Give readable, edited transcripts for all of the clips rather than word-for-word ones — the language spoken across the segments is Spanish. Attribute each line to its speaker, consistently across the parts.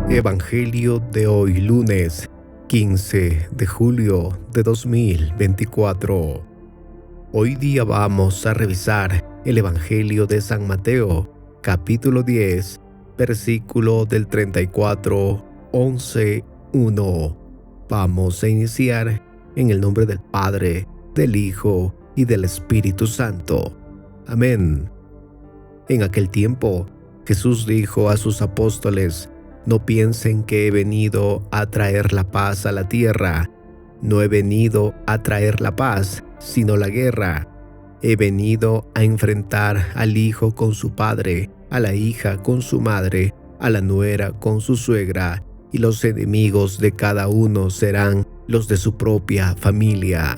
Speaker 1: Evangelio de hoy, lunes 15 de julio de 2024. Hoy día vamos a revisar el Evangelio de San Mateo, capítulo 10, versículo del 34, 11, 1. Vamos a iniciar en el nombre del Padre, del Hijo y del Espíritu Santo. Amén. En aquel tiempo, Jesús dijo a sus apóstoles: no piensen que he venido a traer la paz a la tierra. No he venido a traer la paz, sino la guerra. He venido a enfrentar al hijo con su padre, a la hija con su madre, a la nuera con su suegra, y los enemigos de cada uno serán los de su propia familia.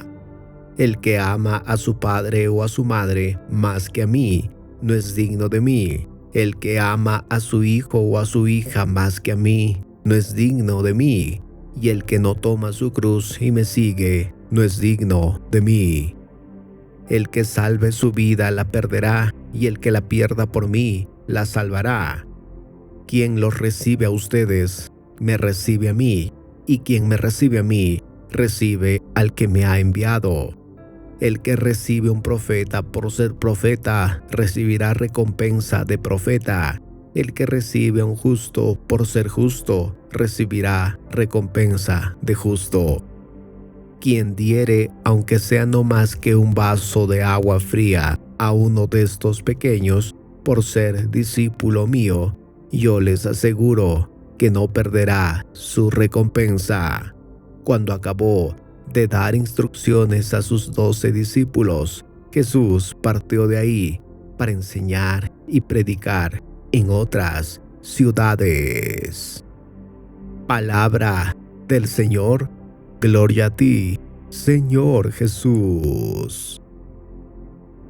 Speaker 1: El que ama a su padre o a su madre más que a mí, no es digno de mí. El que ama a su hijo o a su hija más que a mí, no es digno de mí. Y el que no toma su cruz y me sigue, no es digno de mí. El que salve su vida la perderá, y el que la pierda por mí, la salvará. Quien los recibe a ustedes, me recibe a mí, y quien me recibe a mí, recibe al que me ha enviado. El que recibe un profeta por ser profeta, recibirá recompensa de profeta. El que recibe a un justo por ser justo, recibirá recompensa de justo. Quien diere, aunque sea no más que un vaso de agua fría, a uno de estos pequeños, por ser discípulo mío, yo les aseguro que no perderá su recompensa. Cuando acabó de dar instrucciones a sus 12 discípulos, Jesús partió de ahí para enseñar y predicar en otras ciudades. Palabra del Señor. Gloria a ti, Señor Jesús.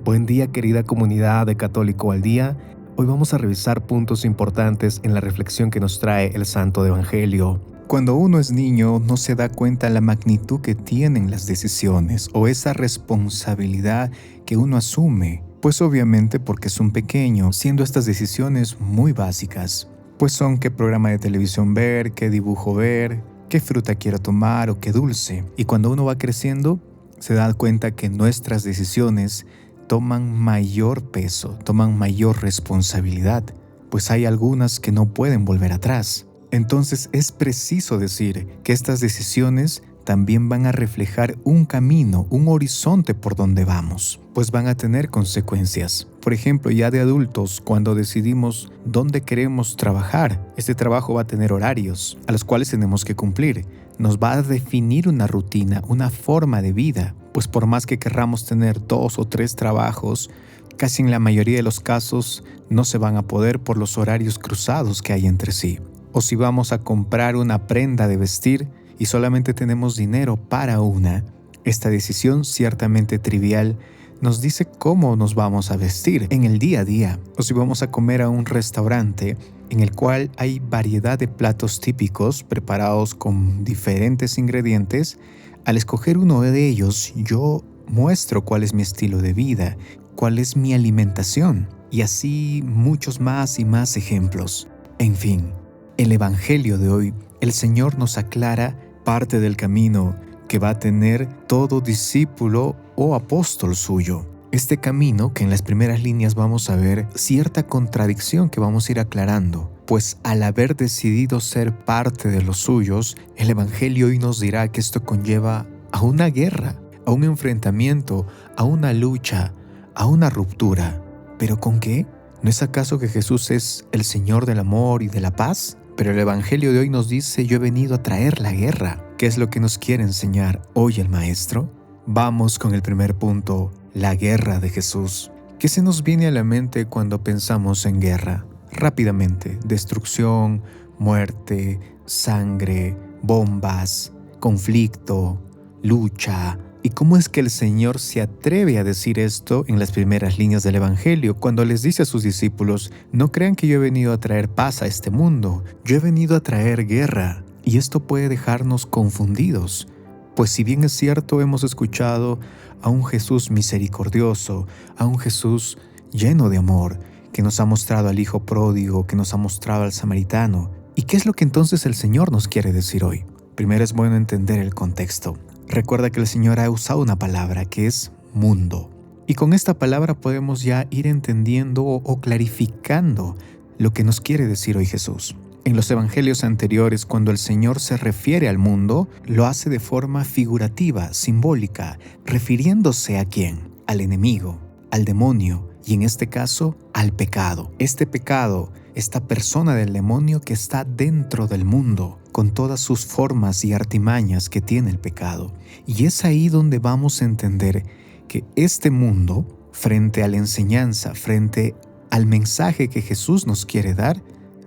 Speaker 2: Buen día, querida comunidad de Católico al Día. Hoy vamos a revisar puntos importantes en la reflexión que nos trae el Santo Evangelio. Cuando uno es niño, no se da cuenta la magnitud que tienen las decisiones o esa responsabilidad que uno asume, pues obviamente porque es un pequeño, siendo estas decisiones muy básicas, pues son qué programa de televisión ver, qué dibujo ver, qué fruta quiero tomar o qué dulce. Y cuando uno va creciendo, se da cuenta que nuestras decisiones toman mayor peso, toman mayor responsabilidad, pues hay algunas que no pueden volver atrás. Entonces es preciso decir que estas decisiones también van a reflejar un camino, un horizonte por donde vamos, pues van a tener consecuencias. Por ejemplo, ya de adultos, cuando decidimos dónde queremos trabajar, este trabajo va a tener horarios a los cuales tenemos que cumplir. Nos va a definir una rutina, una forma de vida, pues por más que querramos tener 2 o 3 trabajos, casi en la mayoría de los casos no se van a poder por los horarios cruzados que hay entre sí. O si vamos a comprar una prenda de vestir y solamente tenemos dinero para una, esta decisión ciertamente trivial nos dice cómo nos vamos a vestir en el día a día. O si vamos a comer a un restaurante en el cual hay variedad de platos típicos preparados con diferentes ingredientes, al escoger uno de ellos yo muestro cuál es mi estilo de vida, cuál es mi alimentación, y así muchos más y más ejemplos. En fin, el Evangelio de hoy, el Señor nos aclara parte del camino que va a tener todo discípulo o apóstol suyo. Este camino que en las primeras líneas vamos a ver cierta contradicción que vamos a ir aclarando, pues al haber decidido ser parte de los suyos, el Evangelio hoy nos dirá que esto conlleva a una guerra, a un enfrentamiento, a una lucha, a una ruptura. ¿Pero con qué? ¿No es acaso que Jesús es el Señor del amor y de la paz? Pero el Evangelio de hoy nos dice: yo he venido a traer la guerra. ¿Qué es lo que nos quiere enseñar hoy el Maestro? Vamos con el primer punto, la guerra de Jesús. ¿Qué se nos viene a la mente cuando pensamos en guerra? Rápidamente, destrucción, muerte, sangre, bombas, conflicto, lucha. ¿Y cómo es que el Señor se atreve a decir esto en las primeras líneas del Evangelio, cuando les dice a sus discípulos: no crean que yo he venido a traer paz a este mundo, yo he venido a traer guerra? Y esto puede dejarnos confundidos, pues si bien es cierto, hemos escuchado a un Jesús misericordioso, a un Jesús lleno de amor, que nos ha mostrado al hijo pródigo, que nos ha mostrado al samaritano, y qué es lo que entonces el Señor nos quiere decir hoy? Primero es bueno entender el contexto. Recuerda que el Señor ha usado una palabra que es mundo. Y con esta palabra podemos ya ir entendiendo o clarificando lo que nos quiere decir hoy Jesús. En los evangelios anteriores, cuando el Señor se refiere al mundo, lo hace de forma figurativa, simbólica, refiriéndose ¿a quién? Al enemigo, al demonio y en este caso al pecado. Este pecado, esta persona del demonio que está dentro del mundo, con todas sus formas y artimañas que tiene el pecado. Y es ahí donde vamos a entender que este mundo, frente a la enseñanza, frente al mensaje que Jesús nos quiere dar,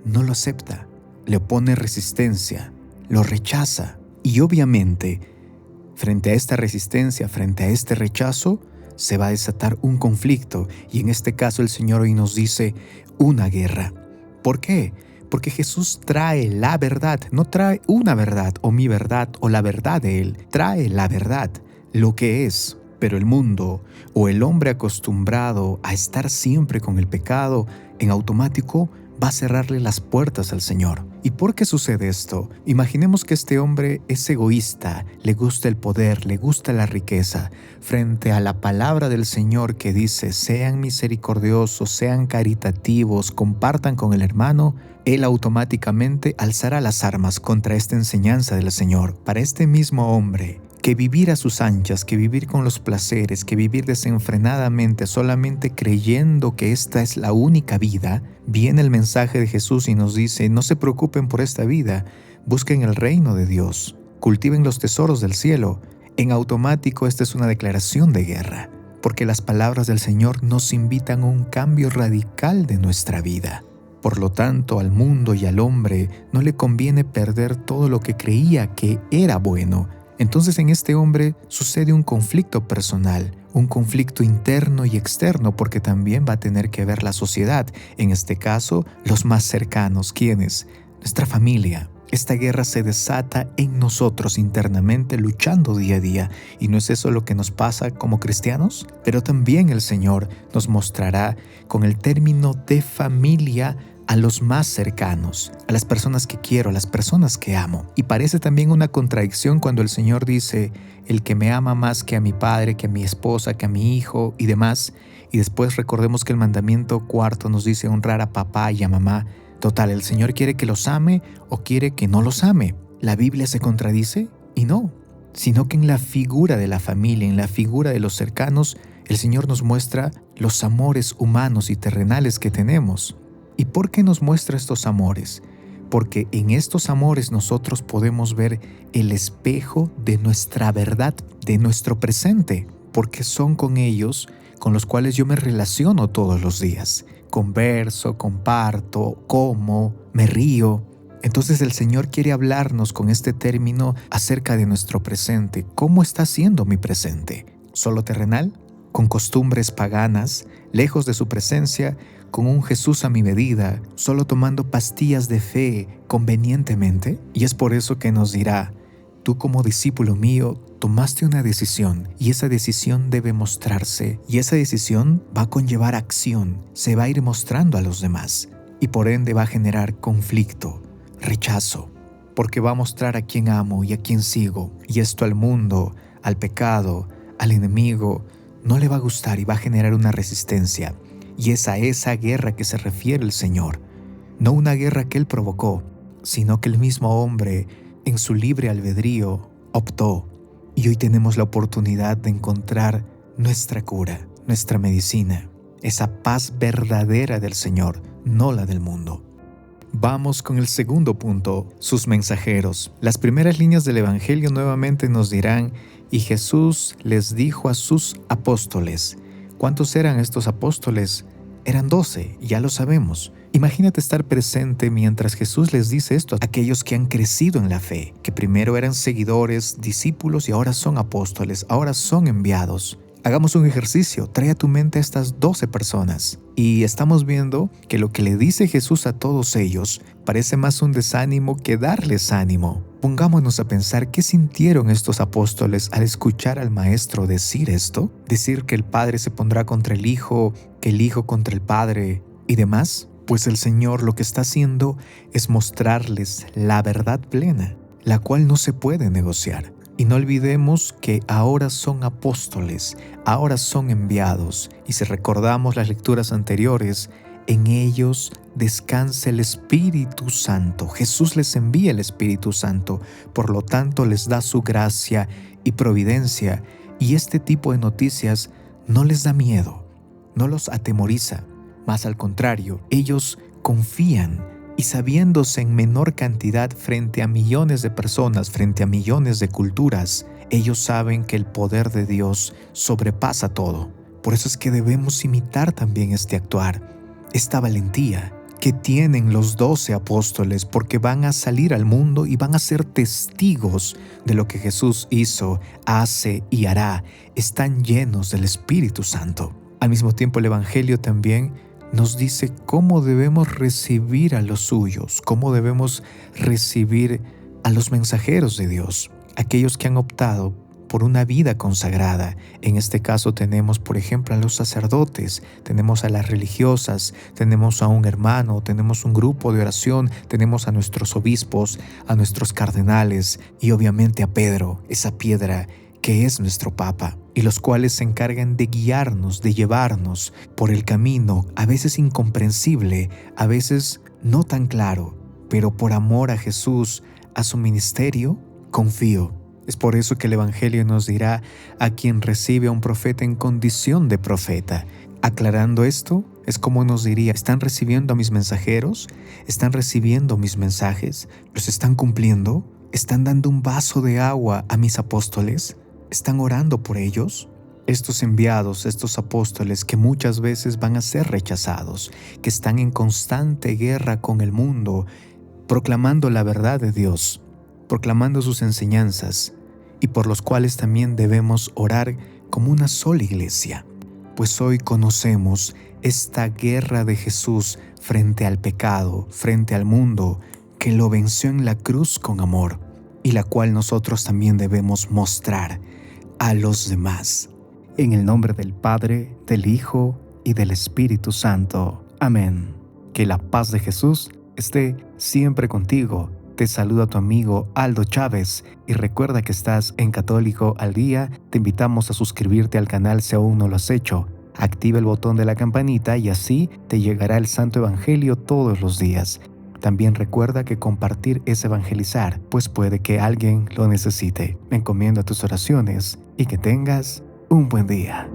Speaker 2: no lo acepta, le opone resistencia, lo rechaza. Y obviamente, frente a esta resistencia, frente a este rechazo, se va a desatar un conflicto. Y en este caso el Señor hoy nos dice una guerra. ¿Por qué? Porque Jesús trae la verdad, no trae una verdad o mi verdad o la verdad de Él, trae la verdad, lo que es. Pero el mundo o el hombre acostumbrado a estar siempre con el pecado, en automático va a cerrarle las puertas al Señor. ¿Y por qué sucede esto? Imaginemos que este hombre es egoísta, le gusta el poder, le gusta la riqueza. Frente a la palabra del Señor que dice, sean misericordiosos, sean caritativos, compartan con el hermano, él automáticamente alzará las armas contra esta enseñanza del Señor. Para este mismo hombre, que vivir a sus anchas, que vivir con los placeres, que vivir desenfrenadamente solamente creyendo que esta es la única vida, viene el mensaje de Jesús y nos dice, no se preocupen por esta vida, busquen el reino de Dios, cultiven los tesoros del cielo. En automático esta es una declaración de guerra, porque las palabras del Señor nos invitan a un cambio radical de nuestra vida. Por lo tanto, al mundo y al hombre no le conviene perder todo lo que creía que era bueno. Entonces en este hombre sucede un conflicto personal, un conflicto interno y externo, porque también va a tener que ver la sociedad, en este caso los más cercanos. ¿Quiénes? Nuestra familia. Esta guerra se desata en nosotros internamente, luchando día a día. ¿Y no es eso lo que nos pasa como cristianos? Pero también el Señor nos mostrará con el término de familia a los más cercanos, a las personas que quiero, a las personas que amo. Y parece también una contradicción cuando el Señor dice, el que me ama más que a mi padre, que a mi esposa, que a mi hijo y demás. Y después recordemos que el mandamiento cuarto nos dice honrar a papá y a mamá. Total, ¿el Señor quiere que los ame o quiere que no los ame? ¿La Biblia se contradice? Y no, sino que en la figura de la familia, en la figura de los cercanos, el Señor nos muestra los amores humanos y terrenales que tenemos. ¿Y por qué nos muestra estos amores? Porque en estos amores nosotros podemos ver el espejo de nuestra verdad, de nuestro presente, porque son con ellos con los cuales yo me relaciono todos los días. Converso, comparto, como, me río. Entonces el Señor quiere hablarnos con este término acerca de nuestro presente. ¿Cómo está siendo mi presente? ¿Solo terrenal? ¿Con costumbres paganas, lejos de su presencia? ¿Con un Jesús a mi medida, solo tomando pastillas de fe convenientemente? Y es por eso que nos dirá, tú como discípulo mío tomaste una decisión y esa decisión debe mostrarse y esa decisión va a conllevar acción, se va a ir mostrando a los demás y por ende va a generar conflicto, rechazo, porque va a mostrar a quién amo y a quién sigo y esto al mundo, al pecado, al enemigo no le va a gustar y va a generar una resistencia. Y es a esa guerra que se refiere el Señor. No una guerra que Él provocó, sino que el mismo hombre, en su libre albedrío, optó. Y hoy tenemos la oportunidad de encontrar nuestra cura, nuestra medicina, esa paz verdadera del Señor, no la del mundo. Vamos con el segundo punto, sus mensajeros. Las primeras líneas del Evangelio nuevamente nos dirán, y Jesús les dijo a sus apóstoles. ¿Cuántos eran estos apóstoles? Eran 12, ya lo sabemos. Imagínate estar presente mientras Jesús les dice esto a aquellos que han crecido en la fe, que primero eran seguidores, discípulos y ahora son apóstoles, ahora son enviados. Hagamos un ejercicio, trae a tu mente a estas 12 personas y estamos viendo que lo que le dice Jesús a todos ellos parece más un desánimo que darles ánimo. Pongámonos a pensar qué sintieron estos apóstoles al escuchar al Maestro decir esto, decir que el Padre se pondrá contra el Hijo, que el Hijo contra el Padre y demás. pues el Señor lo que está haciendo es mostrarles la verdad plena, la cual no se puede negociar. Y no olvidemos que ahora son apóstoles, ahora son enviados. Y si recordamos las lecturas anteriores, en ellos descansa el Espíritu Santo. Jesús les envía el Espíritu Santo, por lo tanto les da su gracia y providencia. Y este tipo de noticias no les da miedo, no los atemoriza. Más al contrario, ellos confían y sabiéndose en menor cantidad frente a millones de personas, frente a millones de culturas, ellos saben que el poder de Dios sobrepasa todo. Por eso es que debemos imitar también este actuar, esta valentía que tienen los 12 apóstoles, porque van a salir al mundo y van a ser testigos de lo que Jesús hizo, hace y hará. Están llenos del Espíritu Santo. Al mismo tiempo, el Evangelio también nos dice cómo debemos recibir a los suyos, cómo debemos recibir a los mensajeros de Dios, aquellos que han optado por una vida consagrada. En este caso tenemos, por ejemplo, a los sacerdotes, tenemos a las religiosas, tenemos a un hermano, tenemos un grupo de oración, tenemos a nuestros obispos, a nuestros cardenales y obviamente a Pedro, esa piedra que es nuestro Papa, y los cuales se encargan de guiarnos, de llevarnos por el camino, a veces incomprensible, a veces no tan claro, pero por amor a Jesús, a su ministerio, confío. Es por eso que el Evangelio nos dirá a quien recibe a un profeta en condición de profeta. Aclarando esto, es como nos diría, ¿están recibiendo a mis mensajeros? ¿Están recibiendo mis mensajes? ¿Los están cumpliendo? ¿Están dando un vaso de agua a mis apóstoles? ¿Están orando por ellos? Estos enviados, estos apóstoles que muchas veces van a ser rechazados, que están en constante guerra con el mundo, proclamando la verdad de Dios, proclamando sus enseñanzas, y por los cuales también debemos orar como una sola iglesia. Pues hoy conocemos esta guerra de Jesús frente al pecado, frente al mundo, que lo venció en la cruz con amor, y la cual nosotros también debemos mostrar a los demás. En el nombre del Padre, del Hijo y del Espíritu Santo. Amén. Que la paz de Jesús esté siempre contigo. Te saluda tu amigo Aldo Chávez y recuerda que estás en Católico al Día. Te invitamos a suscribirte al canal si aún no lo has hecho. Activa el botón de la campanita y así te llegará el Santo Evangelio todos los días. También recuerda que compartir es evangelizar, pues puede que alguien lo necesite. Me encomiendo a tus oraciones y que tengas un buen día.